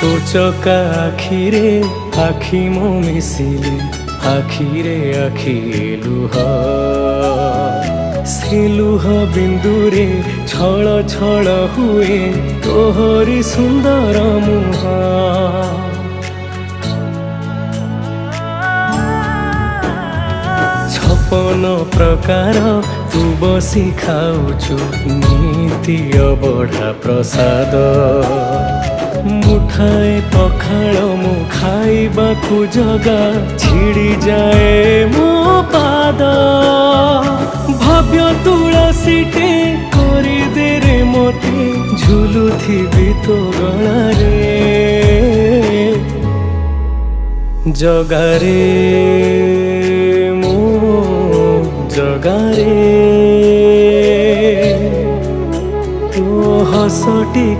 तो चका आखिरे आखि मो मिसिले आखिरे आखि लुह से लुह बिंदुरे छल छल हुए तोहरी सुंदर मुह छपन प्रकार तू बसी खाऊचु नीति अबढ़ा प्रसाद मुठाए पखाल मु खाइबाकु जगा छिड़ी जाए मो पाद भव्य तुलसीटे करी दे रे मोते झुलुथिबि तो गलारे जगारे मो जगारे तो हसटी।